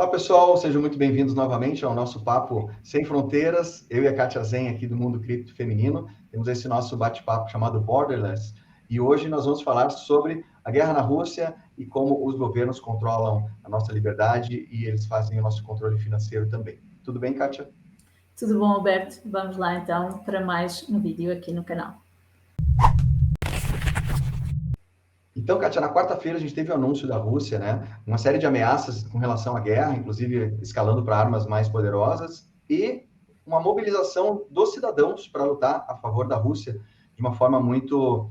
Olá, pessoal, sejam muito bem-vindos novamente ao nosso Papo Sem Fronteiras. Eu e a Kátia Zen aqui do Mundo Cripto Feminino. Temos esse nosso bate-papo chamado Borderless. E hoje nós vamos falar sobre a guerra na Rússia e como os governos controlam a nossa liberdade e eles fazem o nosso controle financeiro também. Tudo bem, Kátia? Tudo bom, Alberto? Vamos lá então para mais um vídeo aqui no canal. Então, Kátia, na quarta-feira a gente teve o anúncio da Rússia, né? Uma série de ameaças com relação à guerra, inclusive escalando para armas mais poderosas, e uma mobilização dos cidadãos para lutar a favor da Rússia de uma forma muito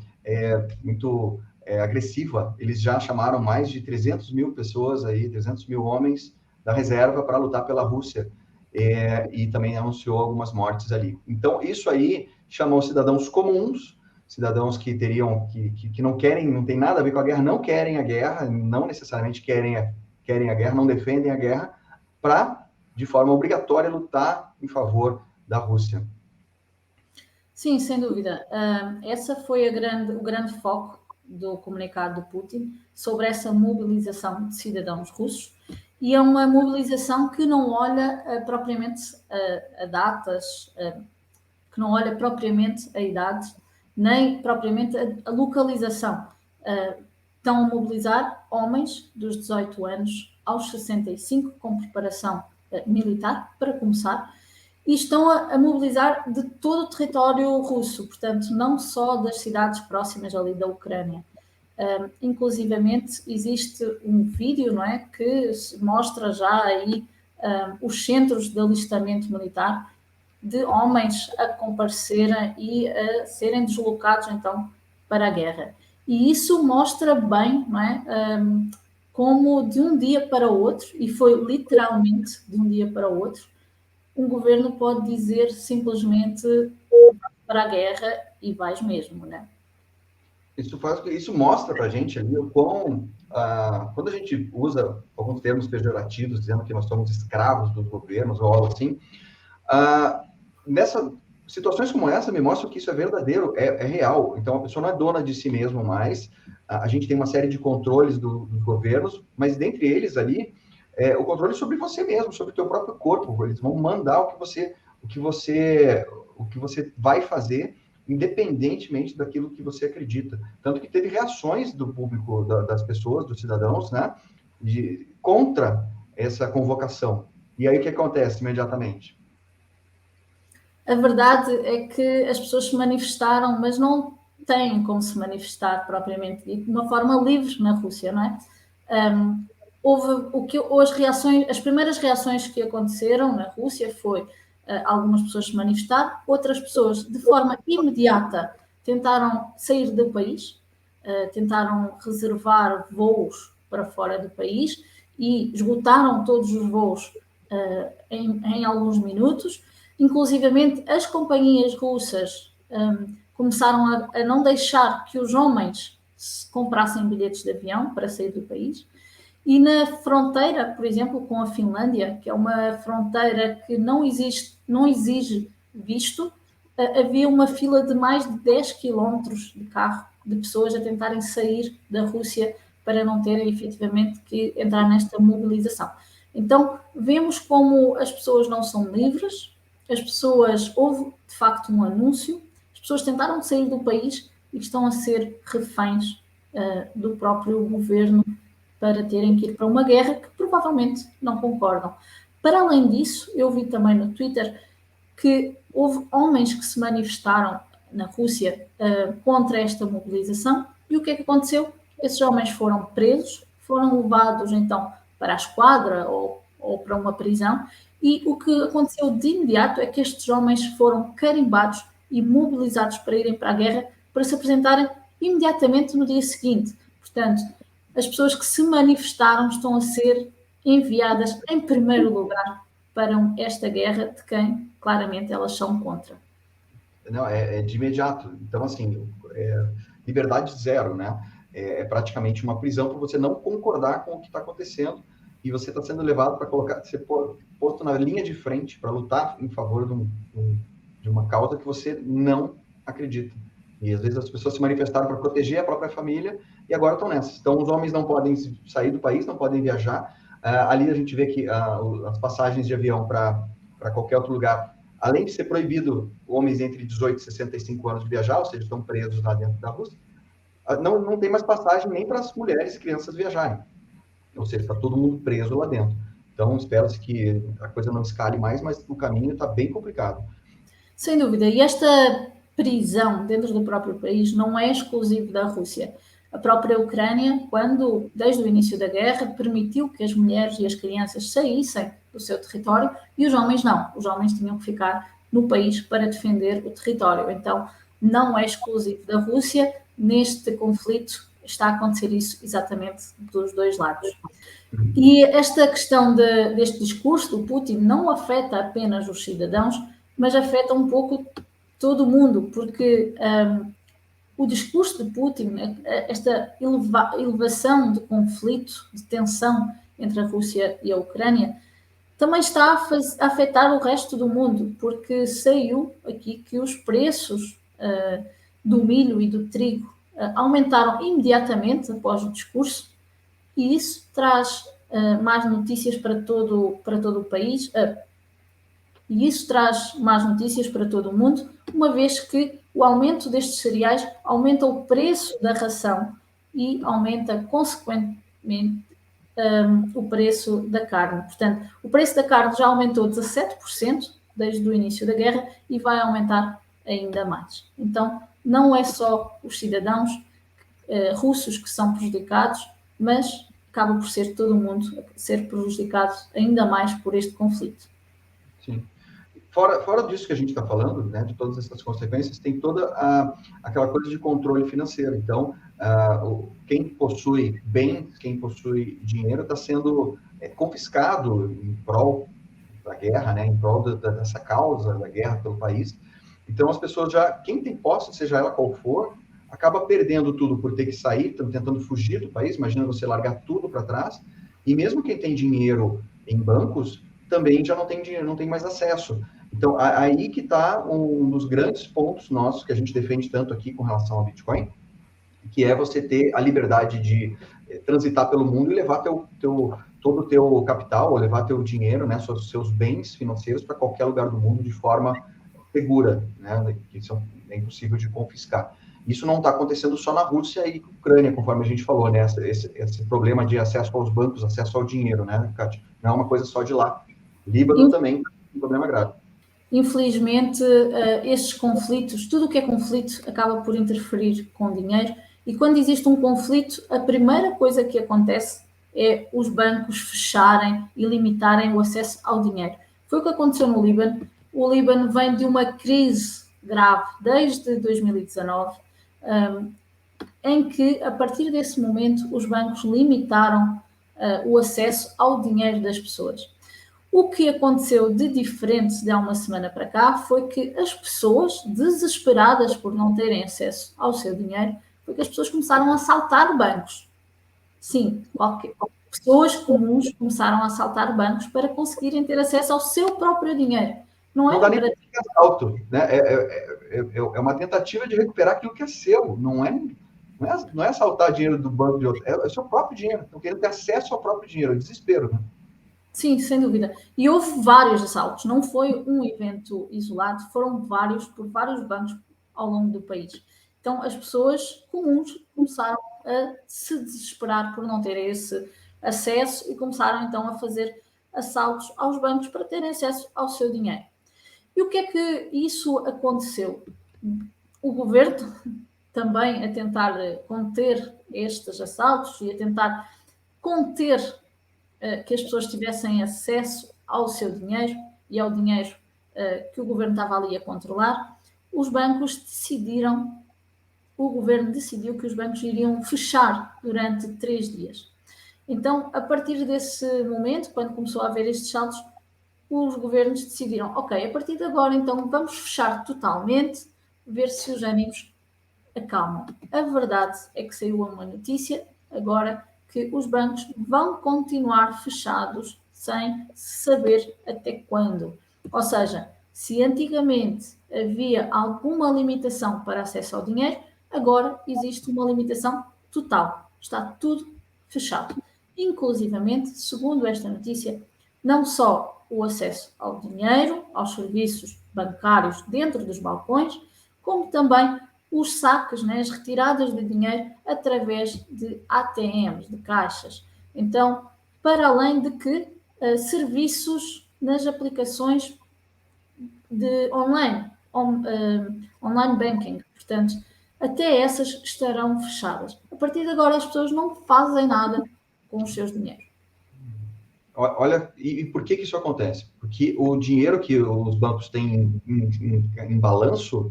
agressiva. Eles já chamaram mais de 300 mil pessoas, 300 mil homens da reserva para lutar pela Rússia, e também anunciou algumas mortes ali. Então, isso aí chamou cidadãos comuns, cidadãos que não querem, não tem nada a ver com a guerra, não querem a guerra, não necessariamente querem a guerra, não defendem a guerra, para, de forma obrigatória, lutar em favor da Rússia. Sim, sem dúvida. Essa foi o grande foco do comunicado do Putin sobre essa mobilização de cidadãos russos, e é uma mobilização que não olha propriamente a datas, que não olha propriamente a idades, nem propriamente a localização. Estão a mobilizar homens dos 18 anos aos 65, com preparação militar, para começar, e estão a mobilizar de todo o território russo, portanto, não só das cidades próximas ali da Ucrânia. Inclusivamente, existe um vídeo, não é, que mostra já aí os centros de alistamento militar, de homens a comparecerem e a serem deslocados, então, para a guerra. E isso mostra bem, não é, como de um dia para o outro, e foi literalmente de um dia para o outro, um governo pode dizer simplesmente para a guerra e vais mesmo, né? Isso mostra para a gente ali o quão, quando a gente usa alguns termos pejorativos, dizendo que nós somos escravos dos governos ou algo assim, nessas situações como essa me mostram que isso é verdadeiro, é real. Então, a pessoa não é dona de si mesma mais. A gente tem uma série de controles dos governos, mas dentre eles ali, o controle sobre você mesmo, sobre o teu próprio corpo. Eles vão mandar o que você vai fazer, independentemente daquilo que você acredita. Tanto que teve reações do público, das pessoas, dos cidadãos, né, contra essa convocação. E aí o que acontece imediatamente? A verdade é que as pessoas se manifestaram, mas não têm como se manifestar propriamente dito, de uma forma livre na Rússia, não é? As primeiras reações que aconteceram na Rússia foi algumas pessoas se manifestar, outras pessoas de forma imediata tentaram sair do país, tentaram reservar voos para fora do país e esgotaram todos os voos em alguns minutos. Inclusivamente, as companhias russas começaram a não deixar que os homens comprassem bilhetes de avião para sair do país. E na fronteira, por exemplo, com a Finlândia, que é uma fronteira que não exige visto, havia uma fila de mais de 10 quilómetros de carro de pessoas a tentarem sair da Rússia para não terem efetivamente que entrar nesta mobilização. Então, vemos como as pessoas não são livres, houve de facto um anúncio, as pessoas tentaram sair do país e estão a ser reféns do próprio governo para terem que ir para uma guerra que provavelmente não concordam. Para além disso, eu vi também no Twitter que houve homens que se manifestaram na Rússia contra esta mobilização, e o que é que aconteceu? Esses homens foram presos, foram levados então para a esquadra ou para uma prisão, e o que aconteceu de imediato é que estes homens foram carimbados e mobilizados para irem para a guerra, para se apresentarem imediatamente no dia seguinte. Portanto, as pessoas que se manifestaram estão a ser enviadas em primeiro lugar para esta guerra de quem claramente elas são contra. Não, é de imediato. Então, assim, liberdade zero, né? É praticamente uma prisão por você não concordar com o que está acontecendo e você está sendo levado para ser posto na linha de frente para lutar em favor de uma causa que você não acredita. E às vezes as pessoas se manifestaram para proteger a própria família e agora estão nessa. Então, os homens não podem sair do país, não podem viajar. Ali a gente vê que as passagens de avião para qualquer outro lugar, além de ser proibido homens entre 18 e 65 anos de viajar, ou seja, estão presos lá dentro da Rússia, não tem mais passagem nem para as mulheres e crianças viajarem. Ou seja, está todo mundo preso lá dentro. Então, espera-se que a coisa não escale mais, mas o caminho está bem complicado. Sem dúvida. E esta prisão dentro do próprio país não é exclusivo da Rússia. A própria Ucrânia, desde o início da guerra, permitiu que as mulheres e as crianças saíssem do seu território e os homens não. Os homens tinham que ficar no país para defender o território. Então, não é exclusivo da Rússia. Neste conflito está a acontecer isso exatamente dos dois lados. E esta questão deste discurso do Putin não afeta apenas os cidadãos, mas afeta um pouco todo o mundo, porque o discurso de Putin, esta elevação de conflito, de tensão entre a Rússia e a Ucrânia, também está a afetar o resto do mundo, porque saiu aqui que os preços do milho e do trigo aumentaram imediatamente após o discurso, e isso traz más notícias para todo o país, e isso traz más notícias para todo o mundo, uma vez que o aumento destes cereais aumenta o preço da ração e aumenta, consequentemente, o preço da carne. Portanto, o preço da carne já aumentou 17% desde o início da guerra e vai aumentar ainda mais. Então, não é só os cidadãos russos que são prejudicados, mas acaba por ser todo o mundo a ser prejudicado ainda mais por este conflito. Sim. Fora disso que a gente está falando, né, de todas essas consequências, tem toda aquela coisa de controle financeiro. Então, quem possui bens, quem possui dinheiro, está sendo confiscado em prol da guerra, né, em prol dessa causa da guerra pelo país. Então, as pessoas quem tem posse, seja ela qual for, acaba perdendo tudo por ter que sair, tentando fugir do país. Imagina você largar tudo para trás. E mesmo quem tem dinheiro em bancos, também já não tem dinheiro, não tem mais acesso. Então, aí que está um dos grandes pontos nossos que a gente defende tanto aqui com relação ao Bitcoin, que é você ter a liberdade de transitar pelo mundo e levar todo o teu capital, ou levar teu dinheiro, né, seus bens financeiros para qualquer lugar do mundo de forma segura, né, que é impossível de confiscar. Isso não está acontecendo só na Rússia e Ucrânia, conforme a gente falou, né, esse problema de acesso aos bancos, acesso ao dinheiro, né, Kátia? Não é uma coisa só de lá. Líbano também é um problema grave. Infelizmente, estes conflitos, tudo o que é conflito acaba por interferir com dinheiro, e quando existe um conflito, a primeira coisa que acontece é os bancos fecharem e limitarem o acesso ao dinheiro. Foi o que aconteceu no Líbano. O Líbano vem de uma crise grave desde 2019, em que, a partir desse momento, os bancos limitaram o acesso ao dinheiro das pessoas. O que aconteceu de diferente de há uma semana para cá foi que as pessoas, desesperadas por não terem acesso ao seu dinheiro, foi que as pessoas começaram a assaltar bancos. Sim, pessoas comuns começaram a assaltar bancos para conseguirem ter acesso ao seu próprio dinheiro. Não dá nem para assalto, né? É uma tentativa de recuperar aquilo que é seu. Não é assaltar dinheiro do banco de outro, é o seu próprio dinheiro. Estão querendo ter acesso ao próprio dinheiro, é desespero, né? Sim, sem dúvida. E houve vários assaltos, não foi um evento isolado, foram vários, por vários bancos ao longo do país. Então, as pessoas comuns começaram a se desesperar por não terem esse acesso e começaram então a fazer assaltos aos bancos para terem acesso ao seu dinheiro. E o que é que isso aconteceu? O governo também a tentar conter estes assaltos e a tentar conter que as pessoas tivessem acesso ao seu dinheiro e ao dinheiro que o governo estava ali a controlar, o governo decidiu que os bancos iriam fechar durante 3 dias. Então, a partir desse momento, quando começou a haver estes saltos, os governos decidiram, ok, a partir de agora, então, vamos fechar totalmente, ver se os ânimos acalmam. A verdade é que saiu uma notícia agora que os bancos vão continuar fechados sem saber até quando. Ou seja, se antigamente havia alguma limitação para acesso ao dinheiro, agora existe uma limitação total. Está tudo fechado. inclusivamente, segundo esta notícia, não só o acesso ao dinheiro, aos serviços bancários dentro dos balcões, como também os saques, né, as retiradas de dinheiro através de ATMs, de caixas. Então, para além de que serviços nas aplicações de online banking, portanto, até essas estarão fechadas. A partir de agora, as pessoas não fazem nada com os seus dinheiros. Olha, e por que isso acontece? Porque o dinheiro que os bancos têm em balanço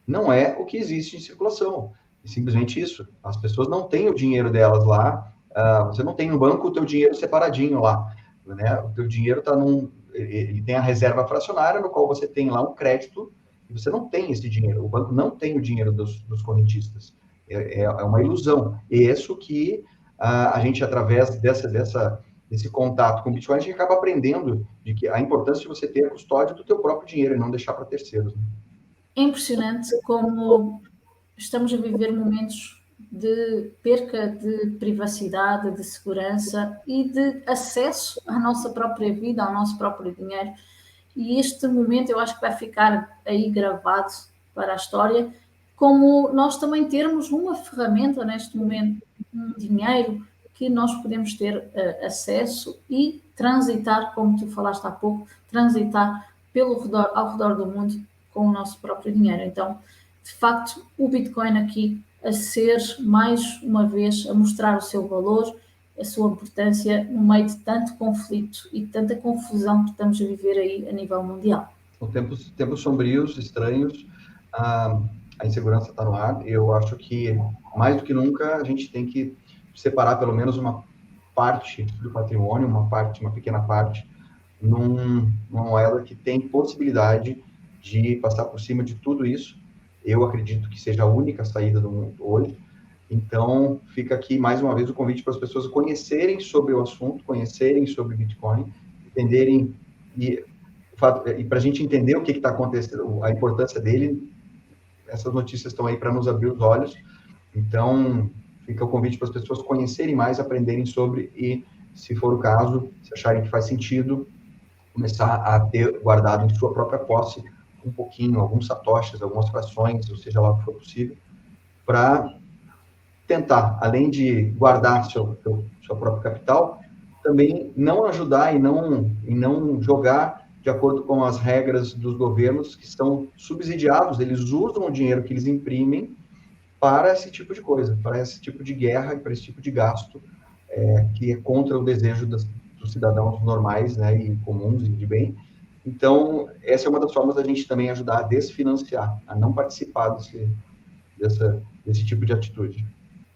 não é o que existe em circulação. É simplesmente isso. As pessoas não têm o dinheiro delas lá. Você não tem no banco o teu dinheiro separadinho lá, né? O teu dinheiro está ele tem a reserva fracionária, no qual você tem lá um crédito, e você não tem esse dinheiro. O banco não tem o dinheiro dos correntistas. É uma ilusão. E isso que a gente, através desse contato com o Bitcoin, a gente acaba aprendendo de que a importância de você ter a custódia do teu próprio dinheiro e não deixar para terceiros. Né? É impressionante como estamos a viver momentos de perca de privacidade, de segurança e de acesso à nossa própria vida, ao nosso próprio dinheiro. E este momento eu acho que vai ficar aí gravado para a história, como nós também termos uma ferramenta neste momento, um dinheiro que nós podemos ter acesso e transitar, como tu falaste há pouco, transitar ao redor do mundo com o nosso próprio dinheiro. Então, de facto, o Bitcoin aqui a ser, mais uma vez, a mostrar o seu valor, a sua importância no meio de tanto conflito e de tanta confusão que estamos a viver aí a nível mundial. São tempos sombrios, estranhos, a insegurança está no ar. Eu acho que, mais do que nunca, a gente tem que separar pelo menos uma parte do patrimônio, uma pequena parte, numa moeda que tem possibilidade de passar por cima de tudo isso. Eu acredito que seja a única saída do mundo hoje. Então, fica aqui mais uma vez o convite para as pessoas conhecerem sobre o assunto, conhecerem sobre Bitcoin, entenderem, e para a gente entender o que está acontecendo, a importância dele. Essas notícias estão aí para nos abrir os olhos. Então, fica o convite para as pessoas conhecerem mais, aprenderem sobre e, se for o caso, se acharem que faz sentido, começar a ter guardado em sua própria posse um pouquinho, alguns satoshis, algumas frações, ou seja lá o que for possível, para tentar, além de guardar seu próprio capital, também não ajudar e não jogar de acordo com as regras dos governos que são subsidiados. Eles usam o dinheiro que eles imprimem para esse tipo de coisa, para esse tipo de guerra e para esse tipo de gasto, que é contra o desejo dos cidadãos normais, né, e comuns e de bem. Então, essa é uma das formas da gente também ajudar a desfinanciar, a não participar desse tipo de atitude.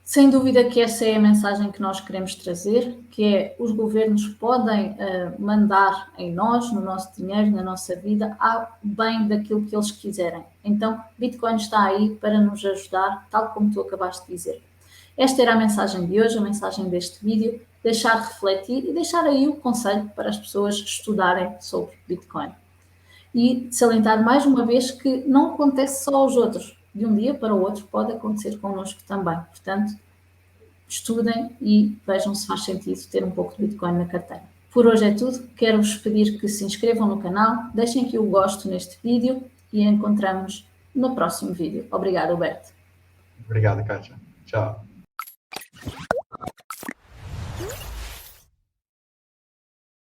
Sem dúvida que essa é a mensagem que nós queremos trazer, que é os governos podem mandar em nós, no nosso dinheiro, na nossa vida, ao bem daquilo que eles quiserem. Então, Bitcoin está aí para nos ajudar, tal como tu acabaste de dizer. Esta era a mensagem de hoje, a mensagem deste vídeo, deixar refletir e deixar aí o conselho para as pessoas estudarem sobre Bitcoin. E salientar mais uma vez que não acontece só aos outros. De um dia para o outro pode acontecer connosco também. Portanto, estudem e vejam se faz sentido ter um pouco de Bitcoin na carteira. Por hoje é tudo. Quero-vos pedir que se inscrevam no canal, deixem aqui o gosto neste vídeo e encontramos no próximo vídeo. Obrigada, Alberto. Obrigado, Kátia. Tchau.